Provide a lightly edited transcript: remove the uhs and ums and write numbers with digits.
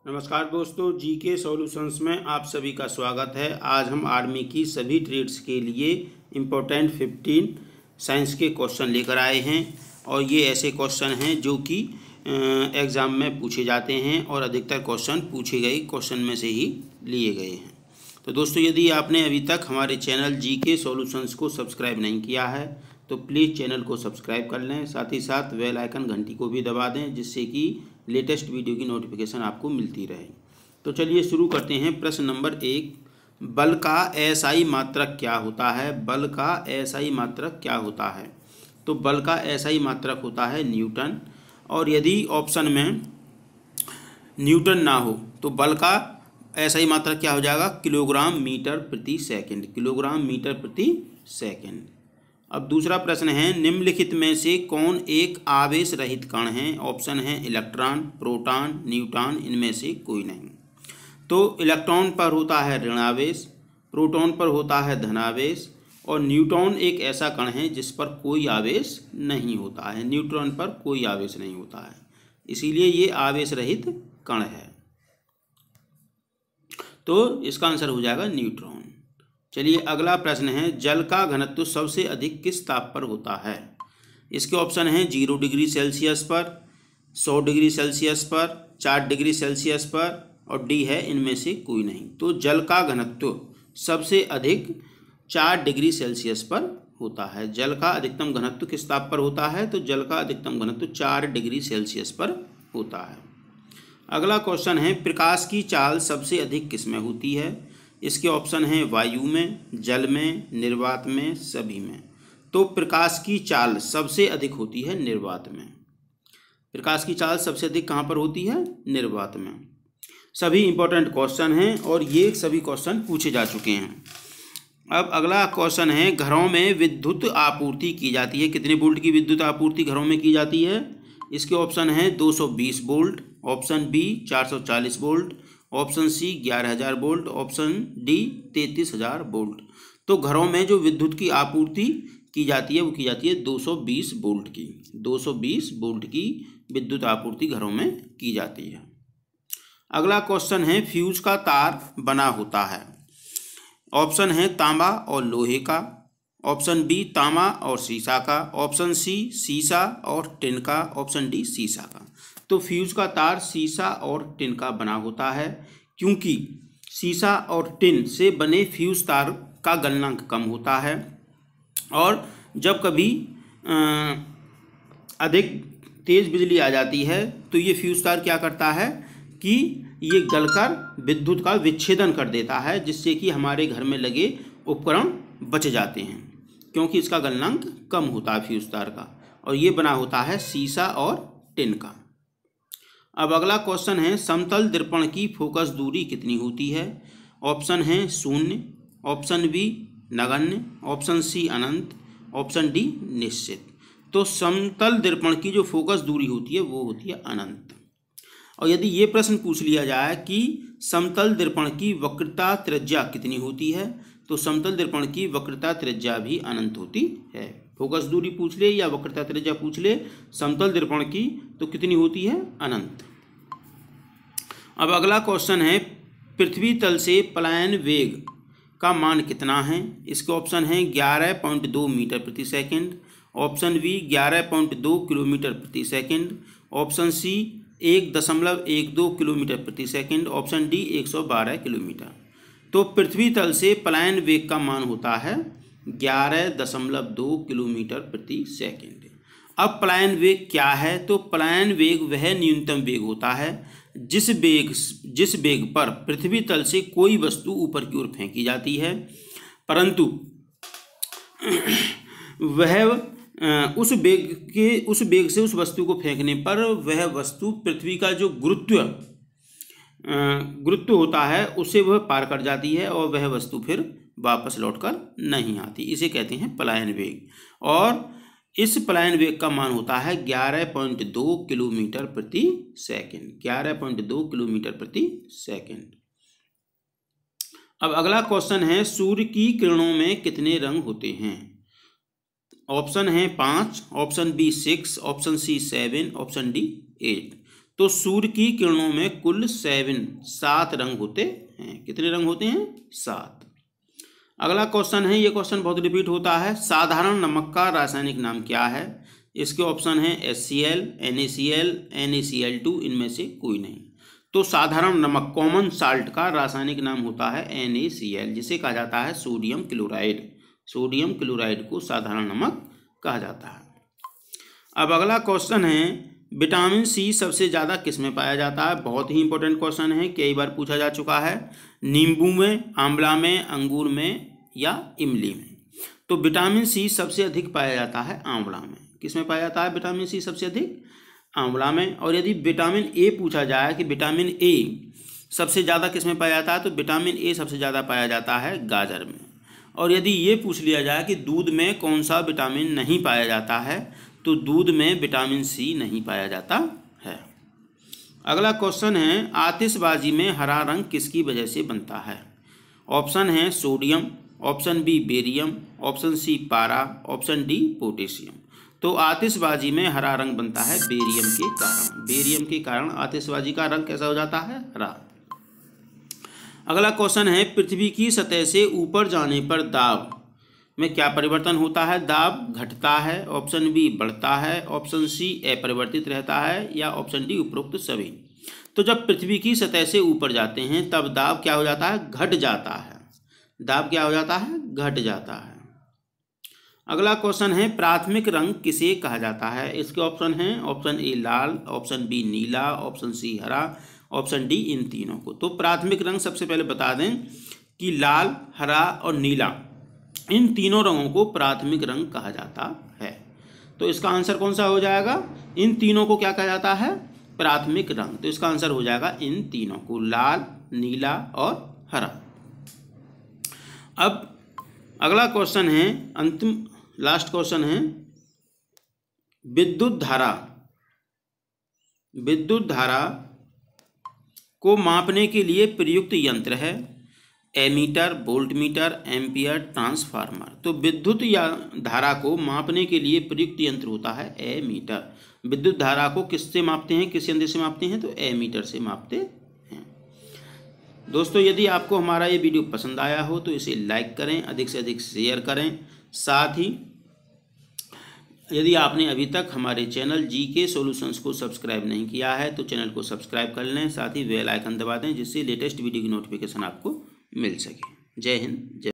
नमस्कार दोस्तों, GK solutions में आप सभी का स्वागत है। आज हम आर्मी की सभी ट्रेड्स के लिए इम्पोर्टेंट 15 साइंस के क्वेश्चन लेकर आए हैं और ये ऐसे क्वेश्चन हैं जो कि एग्ज़ाम में पूछे जाते हैं और अधिकतर क्वेश्चन पूछे गए क्वेश्चन में से ही लिए गए हैं। तो दोस्तों, यदि आपने अभी तक हमारे चैनल जीके सॉल्यूशंस को सब्सक्राइब नहीं किया है तो प्लीज़ चैनल को सब्सक्राइब कर लें, साथ ही साथ बेल आइकन घंटी को भी दबा दें जिससे कि लेटेस्ट वीडियो की नोटिफिकेशन आपको मिलती रहे। तो चलिए शुरू करते हैं। प्रश्न नंबर 1, बल का एसआई मात्रक क्या होता है? बल का एसआई मात्रक क्या होता है? तो बल का एसआई मात्रक होता है न्यूटन। और यदि ऑप्शन में न्यूटन ना हो तो बल का एसआई मात्रक क्या हो जाएगा? किलोग्राम मीटर प्रति सेकंड। किलोग्राम मीटर प्रति सेकंड। अब दूसरा प्रश्न है, निम्नलिखित में से कौन एक आवेश रहित कण है? ऑप्शन है इलेक्ट्रॉन, प्रोटॉन, न्यूट्रॉन, इनमें से कोई नहीं। तो इलेक्ट्रॉन पर होता है ऋणावेश, प्रोटॉन पर होता है धनावेश और न्यूट्रॉन एक ऐसा कण है जिस पर कोई आवेश नहीं होता है। न्यूट्रॉन पर कोई आवेश नहीं होता है, इसीलिए ये आवेश रहित कण है। तो इसका आंसर हो जाएगा न्यूट्रॉन। चलिए अगला प्रश्न है, जल का घनत्व सबसे अधिक किस ताप पर होता है? इसके ऑप्शन हैं 0 डिग्री सेल्सियस पर, 100 डिग्री सेल्सियस पर, 4 डिग्री सेल्सियस पर और डी है इनमें से कोई नहीं। तो जल का घनत्व सबसे अधिक 4 डिग्री सेल्सियस पर होता है। जल का अधिकतम घनत्व किस ताप पर होता है? तो जल का अधिकतम घनत्व 4 डिग्री सेल्सियस पर होता है। अगला क्वेश्चन है, प्रकाश की चाल सबसे अधिक किस में होती है? इसके ऑप्शन हैं वायु में, जल में, निर्वात में, सभी में। तो प्रकाश की चाल सबसे अधिक होती है निर्वात में। प्रकाश की चाल सबसे अधिक कहाँ पर होती है? निर्वात में। सभी इंपॉर्टेंट क्वेश्चन हैं और ये सभी क्वेश्चन पूछे जा चुके हैं। अब अगला क्वेश्चन है, घरों में विद्युत आपूर्ति की जाती है। कितने वोल्ट की विद्युत आपूर्ति घरों में की जाती है? इसके ऑप्शन हैं 220 volt, option B 440 volt, option C 11,000 volt, option D 33,000 volt. तो घरों में जो विद्युत की आपूर्ति की जाती है वो की जाती है 220 वोल्ट की। 220 वोल्ट की विद्युत आपूर्ति घरों में की जाती है। अगला क्वेश्चन है, फ्यूज का तार बना होता है। ऑप्शन है तांबा और लोहे का, ऑप्शन बी तांबा और सीसा का, ऑप्शन सी सीसा और टिन का, ऑप्शन डी सीसा का। तो फ्यूज का तार सीसा और टिन का बना होता है क्योंकि सीसा और टिन से बने फ्यूज तार का गलनांक कम होता है और जब कभी अधिक तेज बिजली आ जाती है तो ये फ्यूज तार क्या करता है कि ये गलकर विद्युत का विच्छेदन कर देता है, जिससे कि हमारे घर में लगे उपकरण बच जाते हैं क्योंकि इसका गलनांक कम होता है फ्यूज तार का। और ये बना होता है सीसा और टिन का। अब अगला क्वेश्चन है, समतल दर्पण की फोकस दूरी कितनी होती है? ऑप्शन है 0, ऑप्शन बी नगण्य, ऑप्शन सी अनंत, ऑप्शन डी निश्चित। तो समतल दर्पण की जो फोकस दूरी होती है वो होती है अनंत। और यदि ये प्रश्न पूछ लिया जाए कि समतल दर्पण की वक्रता त्रिज्या कितनी होती है, तो समतल दर्पण की वक्रता त्रिज्या भी अनंत होती है। फोकस दूरी पूछ ले या वक्रता त्रिज्या पूछ ले, समतल दर्पण की तो कितनी होती है? अनंत। अब अगला क्वेश्चन है, पृथ्वी तल से पलायन वेग का मान कितना है? इसके ऑप्शन हैं 11.2 मीटर प्रति सेकंड, ऑप्शन बी 11.2 किलोमीटर प्रति सेकंड, ऑप्शन सी 1.12 किलोमीटर प्रति सेकंड, ऑप्शन डी 112 किलोमीटर। तो पृथ्वी तल से पलायन वेग का मान होता है 11.2 किलोमीटर प्रति सेकंड। अब पलायन वेग क्या है? तो पलायन वेग वह न्यूनतम वेग होता है जिस वेग पर पृथ्वी तल से कोई वस्तु ऊपर की ओर फेंकी जाती है, परंतु वह उस वेग से उस वस्तु को फेंकने पर वह वस्तु पृथ्वी का जो गुरुत्व होता है उसे वह पार कर जाती है और वह वस्तु फिर वापस लौटकर नहीं आती। इसे कहते हैं पलायन वेग। और इस पलायन वेग का मान होता है 11.2 किलोमीटर प्रति सेकंड। 11.2 किलोमीटर प्रति सेकंड। अब अगला क्वेश्चन है, सूर्य की किरणों में कितने रंग होते हैं? ऑप्शन है 5, option B 6, option C 7, option D 8। तो सूर्य की किरणों में कुल 7 रंग होते हैं। कितने रंग होते हैं? 7। अगला क्वेश्चन है, ये क्वेश्चन बहुत रिपीट होता है, साधारण नमक का रासायनिक नाम क्या है? इसके ऑप्शन है HCl, NaCl, NaCl2, इनमें से कोई नहीं। तो साधारण नमक कॉमन साल्ट का रासायनिक नाम होता है NaCl, जिसे कहा जाता है सोडियम क्लोराइड। सोडियम क्लोराइड को साधारण नमक कहा जाता है। अब अगला क्वेश्चन है, विटामिन सी सबसे ज़्यादा किस में पाया जाता है? बहुत ही इंपॉर्टेंट क्वेश्चन है, कई बार पूछा जा चुका है। नींबू में, आंवला में, अंगूर में या इमली में? तो विटामिन सी सबसे अधिक पाया जाता है आंवला में। किस में पाया जाता है विटामिन सी सबसे अधिक? आंवला में। और यदि विटामिन ए पूछा जाए कि विटामिन ए सबसे ज़्यादा किस में पाया जाता है, तो विटामिन ए सबसे ज़्यादा पाया जाता है गाजर में। और यदि ये पूछ लिया जाए कि दूध में कौन सा विटामिन नहीं पाया जाता है, तो दूध में विटामिन सी नहीं पाया जाता है। अगला क्वेश्चन है, आतिशबाजी में हरा रंग किसकी वजह से बनता है? ऑप्शन है sodium, option B barium, option C पारा, ऑप्शन डी पोटेशियम। तो आतिशबाजी में हरा रंग बनता है बेरियम के कारण। बेरियम के कारण आतिशबाजी का रंग कैसा हो जाता है? हरा। अगला क्वेश्चन है, पृथ्वी की सतह से ऊपर जाने पर दाब में क्या परिवर्तन होता है? दाब घटता है, ऑप्शन बी बढ़ता है, ऑप्शन सी अपरिवर्तित रहता है या ऑप्शन डी उपरोक्त सभी। तो जब पृथ्वी की सतह से ऊपर जाते हैं तब दाब क्या हो जाता है? घट जाता है। दाब क्या हो जाता है? घट जाता है। अगला क्वेश्चन है, प्राथमिक रंग किसे कहा जाता है? इसके ऑप्शन हैं, ऑप्शन ए लाल, ऑप्शन बी नीला, ऑप्शन सी हरा, ऑप्शन डी इन तीनों को। तो प्राथमिक रंग सबसे पहले बता दें कि लाल, हरा और नीला, इन तीनों रंगों को प्राथमिक रंग कहा जाता है। तो इसका आंसर कौन सा हो जाएगा? इन तीनों को क्या कहा जाता है? प्राथमिक रंग। तो इसका आंसर हो जाएगा इन तीनों को, लाल, नीला और हरा। अब अगला क्वेश्चन है, अंतिम लास्ट क्वेश्चन है, विद्युत धारा। विद्युत धारा को मापने के लिए प्रयुक्त यंत्र है एमीटर, वोल्टमीटर, एम्पियर, ट्रांसफार्मर। तो विद्युत या धारा को मापने के लिए प्रयुक्त यंत्र होता है एमीटर। विद्युत धारा को किससे मापते हैं, किस यंत्र से मापते हैं? तो एमीटर से मापते हैं। दोस्तों, यदि आपको हमारा ये वीडियो पसंद आया हो तो इसे लाइक करें, अधिक से अधिक शेयर करें। साथ ही यदि आपने अभी तक हमारे चैनल GK सॉल्यूशंस को सब्सक्राइब नहीं किया है तो चैनल को सब्सक्राइब कर लें, साथ ही बेल आइकन दबा दें, जिससे लेटेस्ट वीडियो की नोटिफिकेशन आपको मिल सके। जय हिंद, जय